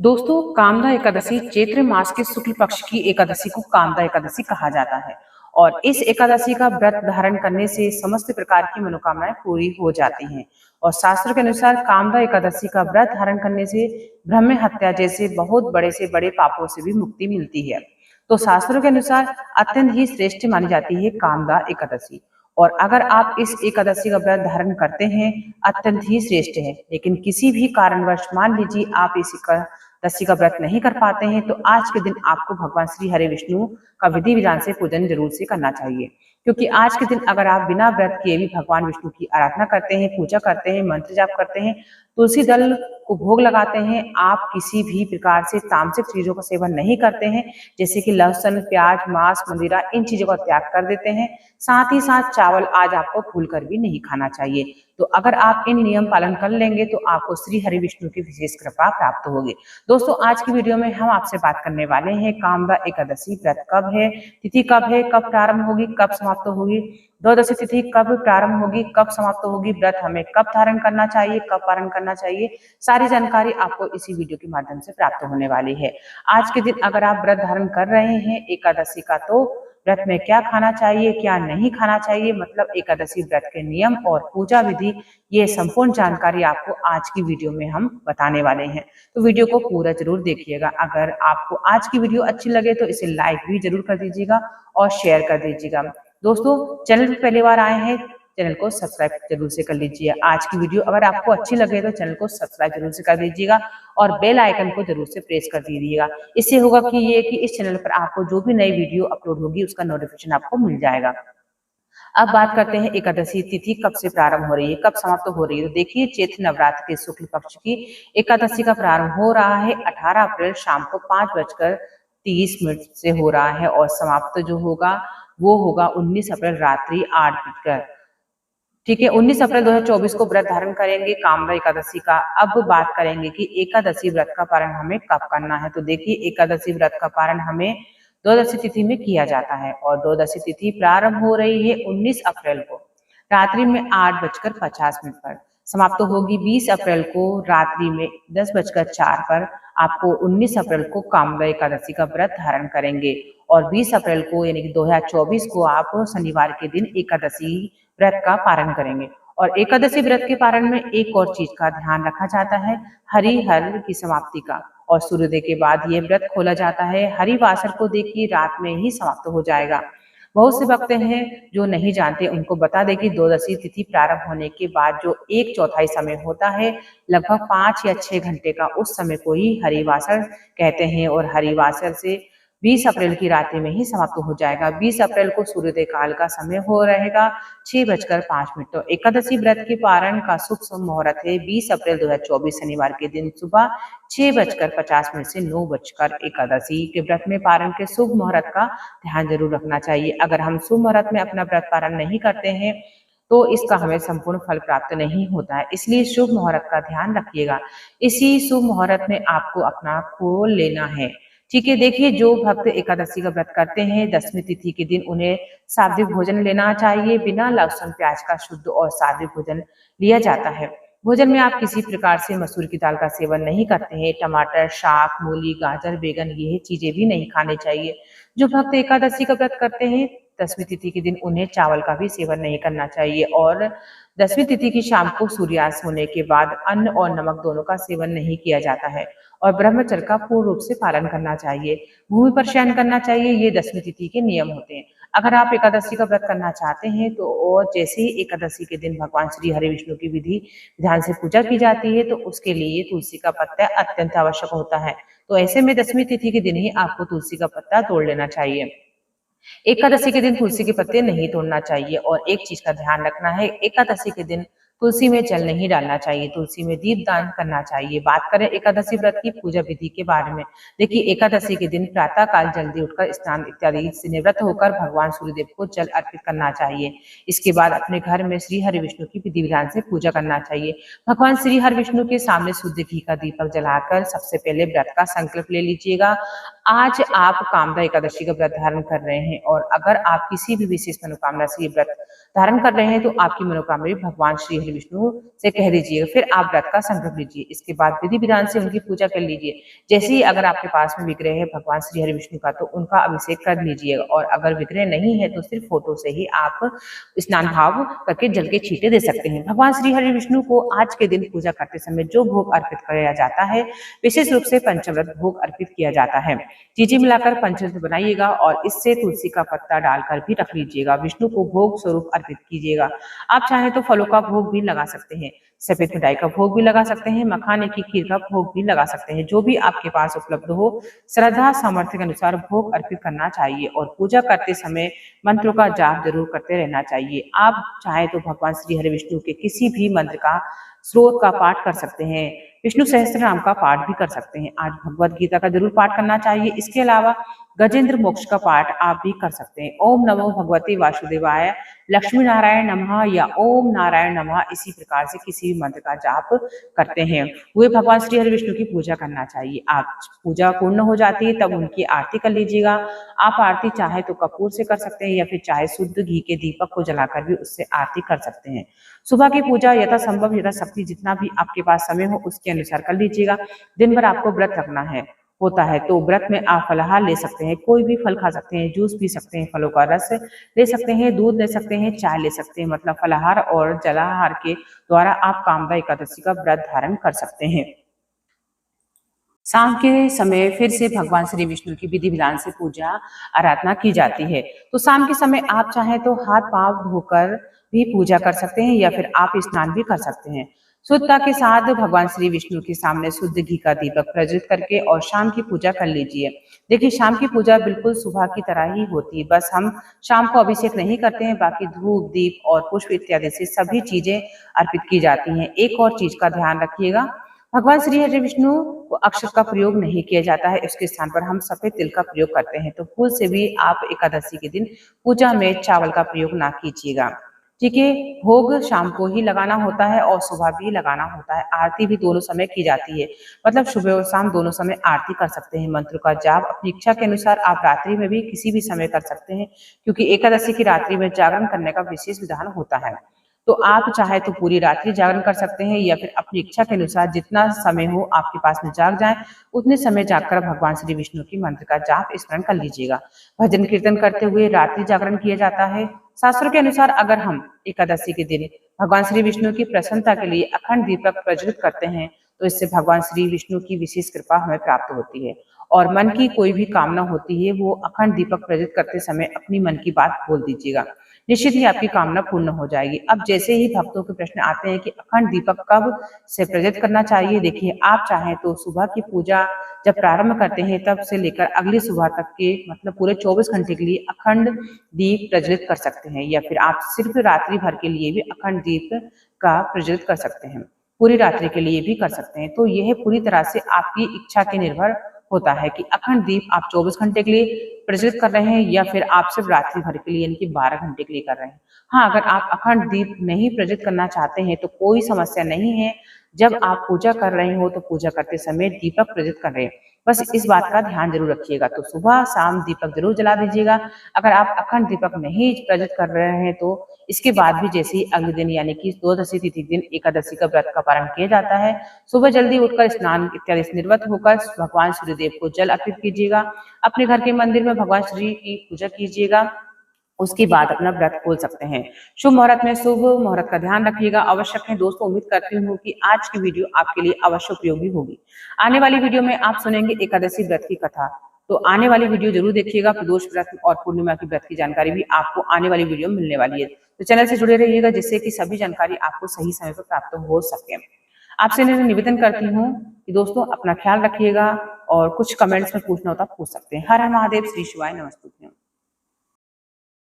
दोस्तों, कामदा एकादशी चैत्र मास के शुक्ल पक्ष की एकादशी को कामदा एकादशी कहा जाता है। और इस एकादशी का व्रत धारण करने से समस्त प्रकार की मनोकामनाएं पूरी हो जाती हैं। और शास्त्र के अनुसार कामदा एकादशी का व्रत धारण करने से ब्रह्म हत्या जैसे बहुत बड़े से बड़े पापों से भी मुक्ति मिलती है। तो शास्त्रों के अनुसार अत्यंत ही श्रेष्ठ मानी जाती है कामदा एकादशी। और अगर आप इस एकादशी का व्रत धारण करते हैं, अत्यंत ही श्रेष्ठ है। लेकिन किसी भी कारणवश मान लीजिए आप इस एकादशी का व्रत नहीं कर पाते हैं, तो आज के दिन आपको भगवान श्री हरि विष्णु का विधि विधान से पूजन जरूर से करना चाहिए। क्योंकि आज के दिन अगर आप बिना व्रत किए भी भगवान विष्णु की आराधना करते हैं, पूजा करते हैं, मंत्र जाप करते हैं, तुलसी दल को भोग लगाते हैं, आप किसी भी प्रकार से तामसिक चीजों का सेवन नहीं करते हैं, जैसे कि लहसुन, प्याज, मांस, मदिरा, इन चीजों का त्याग कर देते हैं। साथ ही साथ चावल आज आपको भूलकर भी नहीं खाना चाहिए। तो अगर आप इन नियम पालन कर लेंगे तो आपको श्री हरि विष्णु की विशेष कृपा प्राप्त होगी। दोस्तों, आज की वीडियो में हम आपसे बात करने वाले हैं कामदा एकादशी व्रत कब है, तिथि कब है, कब प्रारंभ होगी, कब समाप्त होगी, द्वादशी तिथि कब प्रारंभ होगी, कब समाप्त होगी, व्रत हमें कब धारण करना चाहिए, कब पारण करना चाहिए। सारी जानकारी आपको इसी वीडियो के माध्यम से प्राप्त होने वाली है। आज के दिन अगर आप व्रत धारण कर रहे हैं एकादशी का, तो व्रत में क्या खाना चाहिए, क्या नहीं खाना चाहिए, मतलब एकादशी व्रत के नियम और पूजा विधि, ये संपूर्ण जानकारी आपको आज की वीडियो में हम बताने वाले हैं। तो वीडियो को पूरा जरूर देखिएगा। अगर आपको आज की वीडियो अच्छी लगे तो इसे लाइक भी जरूर कर दीजिएगा और शेयर कर दीजिएगा। दोस्तों, चैनल पर पहली बार आए हैं, चैनल को सब्सक्राइब जरूर से कर लीजिए। आज की वीडियो अगर आपको अच्छी लगे तो चैनल को सब्सक्राइब जरूर से कर दीजिएगा और बेल आइकन को जरूर से प्रेस कर दीजिएगा। इससे होगा कि इस चैनल पर आपको जो भी नई वीडियो अपलोड होगी उसका नोटिफिकेशन आपको मिल जाएगा। अब बात करते हैं एकादशी तिथि कब से प्रारंभ हो रही है, कब समाप्त हो रही है। तो देखिए, चैत्र नवरात्र के शुक्ल पक्ष की एकादशी का प्रारंभ हो रहा है 18 अप्रैल शाम को 5:30 से हो रहा है और समाप्त जो होगा वो होगा 19 अप्रैल रात्रि 8 बजकर। ठीक है, 19 अप्रैल 2024 को व्रत धारण करेंगे कामदा एकादशी का। अब बात करेंगे कि एकादशी व्रत का पारण हमें कब करना है। तो देखिए, एकादशी व्रत का पारण हमें द्वादशी तिथि में किया जाता है और द्वादशी तिथि प्रारंभ हो रही है 19 अप्रैल को रात्रि में 8:50 पर। समाप्त तो होगी 20 अप्रैल को रात्रि में 10:04 पर। आपको 19 अप्रैल को कामदा एकादशी का व्रत धारण करेंगे और 20 अप्रैल को यानी कि 2024 को आप शनिवार के दिन एकादशी व्रत का पारण करेंगे। और एकादशी व्रत के पारण में एक और चीज का ध्यान रखा जाता है, हरिहर की समाप्ति का। और सूर्योदय के बाद ये व्रत खोला जाता है। हरिवासर को देखिए रात में ही समाप्त हो जाएगा। बहुत से भक्त हैं जो नहीं जानते, उनको बता दें कि द्वादशी तिथि प्रारंभ होने के बाद जो 1/4 समय होता है, लगभग 5 या 6 घंटे का, उस समय को ही हरिवासर कहते हैं। और हरिवासर से 20 अप्रैल की रात्रि में ही समाप्त हो जाएगा। 20 अप्रैल को सूर्योदय काल का समय हो रहेगा 6:05। तो एकादशी व्रत के पारण का शुभ मुहूर्त है 20 अप्रैल 2024 शनिवार के दिन सुबह 6:50 से 9 एकादशी के व्रत में पारण के शुभ मुहूर्त का ध्यान जरूर रखना चाहिए। अगर हम शुभ मुहूर्त में अपना व्रत पारण नहीं करते हैं तो इसका हमें संपूर्ण फल प्राप्त नहीं होता है, इसलिए शुभ मुहूर्त का ध्यान रखिएगा। इसी शुभ मुहूर्त में आपको अपना खोल लेना है। ठीक है, देखिए, जो भक्त एकादशी का व्रत करते हैं 10वीं तिथि के दिन उन्हें सात्विक भोजन लेना चाहिए। बिना लहसुन प्याज का शुद्ध और सात्विक भोजन लिया जाता है। भोजन में आप किसी प्रकार से मसूर की दाल का सेवन नहीं करते हैं। टमाटर, शाक, मूली, गाजर, बैगन, ये चीजें भी नहीं खाने चाहिए। जो भक्त एकादशी का व्रत करते हैं 10वीं तिथि के दिन उन्हें चावल का भी सेवन नहीं करना चाहिए। और 10वीं तिथि की शाम को सूर्यास्त होने के बाद अन्न और नमक दोनों का सेवन नहीं किया जाता है और ब्रह्मचर्य का पूर्ण रूप से पालन करना चाहिए। भूमि पर शयन करना चाहिए, ये 10वीं तिथि के नियम होते हैं। अगर आप एकादशी का व्रत करना चाहते हैं तो और जैसे ही एकादशी के दिन भगवान श्री हरि विष्णु की विधि विधान से पूजा की जाती है, तो उसके लिए तुलसी का पत्ता अत्यंत आवश्यक होता है। तो ऐसे में 10वीं तिथि के दिन ही आपको तुलसी का पत्ता तोड़ लेना चाहिए। एकादशी के दिन तुलसी के पत्ते नहीं तोड़ना चाहिए। और एक चीज का ध्यान रखना है, एकादशी के दिन तुलसी में जल नहीं डालना चाहिए, तुलसी में दीप दान करना चाहिए। बात करें एकादशी व्रत की पूजा विधि के बारे में, देखिए, एकादशी के दिन प्रातः काल जल्दी उठकर स्नान इत्यादि से निवृत्त होकर भगवान सूर्यदेव को जल अर्पित करना चाहिए। इसके बाद अपने घर में श्री हरि विष्णु की विधि विधान से पूजा करना चाहिए। भगवान श्री हरि विष्णु के सामने शुद्ध घी का दीपक जलाकर सबसे पहले व्रत का संकल्प ले लीजिएगा। आज आप कामदा एकादशी का व्रत धारण कर रहे हैं और अगर आप किसी भी विशेष मनोकामना से ये व्रत धारण कर रहे हैं तो आपकी मनोकामना भी भगवान श्री हरि विष्णु से कह दीजिएगा। फिर आप व्रत का संकल्प लीजिए। इसके बाद विधि विधान से उनकी पूजा कर लीजिए। जैसे ही अगर आपके पास में विग्रह है भगवान श्री हरि विष्णु का तो उनका अभिषेक कर लीजिएगा, और अगर विग्रह नहीं है तो सिर्फ फोटो से ही आप स्नान भाव करके जल के छींटे दे सकते हैं। भगवान श्री हरि विष्णु को आज के दिन पूजा करते समय जो भोग अर्पित किया जाता है विशेष रूप से पंचामृत भोग अर्पित किया जाता है। चीजें मिलाकर पंचामृत बनाइएगा और इससे तुलसी का पत्ता डालकर भी रख लीजिएगा। विष्णु को भोग स्वरूप अर्पित कीजिएगा। आप चाहे तो फलों का भोग भी लगा सकते हैं, सफेद मिठाई का भोग भी लगा सकते हैं, मखाने की खीर का भोग भी लगा सकते हैं। जो भी आपके पास उपलब्ध हो, श्रद्धा सामर्थ्य के अनुसार भोग अर्पित करना चाहिए और पूजा करते समय मंत्रों का जाप जरूर करते रहना चाहिए। आप चाहे तो भगवान श्री हरि विष्णु के किसी भी मंत्र का स्रोत का पाठ कर सकते हैं, विष्णु सहस्त्र नाम का पाठ भी कर सकते हैं। आज भगवत गीता का जरूर पाठ करना चाहिए। इसके अलावा गजेंद्र मोक्ष का पाठ आप भी कर सकते हैं। ओम नमो भगवते वासुदेवाय, लक्ष्मी नारायण नमः या ओम नारायण नमः, इसी प्रकार से किसी भी मंत्र का जाप करते हैं वे भगवान श्री हरि विष्णु की पूजा करना चाहिए। आप पूजा पूर्ण हो जाती है तब उनकी आरती कर लीजिएगा। आप आरती चाहे तो कपूर से कर सकते हैं या फिर चाहे शुद्ध घी के दीपक को जलाकर भी उससे आरती कर सकते हैं। सुबह की पूजा यथासंभव यथाशक्ति जितना भी आपके पास समय हो उसके अनुसार कर लीजिएगा। दिन भर आपको व्रत रखना होता है तो व्रत में आप फलाहार ले सकते हैं, कोई भी फल खा सकते हैं, जूस पी सकते हैं, फलों का रस ले सकते हैं, दूध ले सकते हैं, चाय ले सकते हैं। मतलब फलाहार और जलाहार के द्वारा आप कामदा एकादशी का व्रत धारण कर सकते हैं। शाम के समय फिर से भगवान श्री विष्णु की विधि विधान से पूजा आराधना की जाती है। तो शाम के समय आप चाहें तो हाथ पांव धोकर भी पूजा कर सकते हैं या फिर आप स्नान भी कर सकते हैं। शुद्धता के साथ भगवान श्री विष्णु के सामने शुद्ध घी का दीपक प्रज्वलित करके और शाम की पूजा कर लीजिए। देखिए शाम की पूजा बिल्कुल सुबह की तरह ही होती है, बस हम शाम को अभिषेक नहीं करते हैं, बाकी धूप दीप और पुष्प इत्यादि से सभी चीजें अर्पित की जाती हैं। एक और चीज का ध्यान रखिएगा, भगवान श्री हरि विष्णु को अक्षत का प्रयोग नहीं किया जाता है, उसके स्थान पर हम सफेद तिल का प्रयोग करते हैं। तो फूल से भी आप एकादशी के दिन पूजा में चावल का प्रयोग ना कीजिएगा। ठीक है, भोग शाम को ही लगाना होता है और सुबह भी लगाना होता है। आरती भी दोनों समय की जाती है, मतलब सुबह और शाम दोनों समय आरती कर सकते हैं। मंत्र का जाप अपनी इच्छा के अनुसार आप रात्रि में भी किसी भी समय कर सकते हैं, क्योंकि एकादशी की रात्रि में जागरण करने का विशेष विधान होता है। तो आप चाहे तो पूरी रात्रि जागरण कर सकते हैं या फिर अपनी इच्छा के अनुसार जितना समय हो आपके पास में जाग जाए उतने समय जागकर भगवान श्री विष्णु की मंत्र का जाप स्मरण कर लीजिएगा। भजन कीर्तन करते हुए रात्रि जागरण किया जाता है। शास्त्रों के अनुसार अगर हम एकादशी के दिन भगवान श्री विष्णु की प्रसन्नता के लिए अखंड दीपक प्रज्वलित करते हैं तो इससे भगवान श्री विष्णु की विशेष कृपा हमें प्राप्त होती है और मन की कोई भी कामना होती है वो अखंड दीपक प्रज्वलित करते समय अपनी मन की बात बोल दीजिएगा, निश्चित ही आपकी कामना पूर्ण हो जाएगी। अब जैसे ही भक्तों के प्रश्न आते हैं कि अखंड दीपक कब से प्रज्वलित करना चाहिए, देखिए आप चाहें तो सुबह की पूजा जब प्रारंभ करते हैं तब से लेकर अगली सुबह तक के मतलब पूरे 24 घंटे के लिए अखंड दीप प्रज्वलित कर सकते हैं या फिर आप सिर्फ रात्रि भर के लिए भी अखंड दीप का प्रज्वलित कर सकते हैं, पूरी रात्रि के लिए भी कर सकते हैं। तो यह पूरी तरह से आपकी इच्छा के निर्भर होता है कि अखंड दीप आप 24 घंटे के लिए प्रज्वलित कर रहे हैं या फिर आप सिर्फ रात्रि भर के लिए यानी कि 12 घंटे के लिए कर रहे हैं। हाँ, अगर आप अखंड दीप नहीं प्रज्वलित करना चाहते हैं तो कोई समस्या नहीं है। जब आप पूजा कर रहे हो तो पूजा करते समय दीपक प्रज्वलित कर रहे हैं, बस इस बात का ध्यान जरूर रखिएगा। तो सुबह शाम दीपक जरूर जला दीजिएगा। अगर आप अखंड दीपक नहीं प्रज्वलित कर रहे हैं तो इसके बाद भी जैसे ही अगले दिन यानी कि द्वादशी तिथि दिन एकादशी का व्रत का पारण किया जाता है, सुबह जल्दी उठकर स्नान इत्यादि से निवृत्त होकर भगवान सूर्यदेव को जल अर्पित कीजिएगा। अपने घर के मंदिर में भगवान श्री की पूजा कीजिएगा, उसके बाद अपना व्रत खोल सकते हैं। शुभ मुहूर्त में शुभ मुहूर्त का ध्यान रखिएगा, अवश्य रखें। दोस्तों उम्मीद करती हूँ कि आज की वीडियो आपके लिए अवश्य उपयोगी होगी। आने वाली वीडियो में आप सुनेंगे एकादशी व्रत की कथा, तो आने वाली वीडियो जरूर देखिएगा। प्रदोष व्रत और पूर्णिमा की व्रत की जानकारी भी आपको आने वाली वीडियो में मिलने वाली है, तो चैनल से जुड़े रहिएगा जिससे कि सभी जानकारी आपको सही समय पर प्राप्त हो सके। आपसे निवेदन करती हूँ कि दोस्तों अपना ख्याल रखिएगा और कुछ कमेंट्स में पूछना होता पूछ सकते हैं। हर हर महादेव, श्री शिवाय, नमस्ते।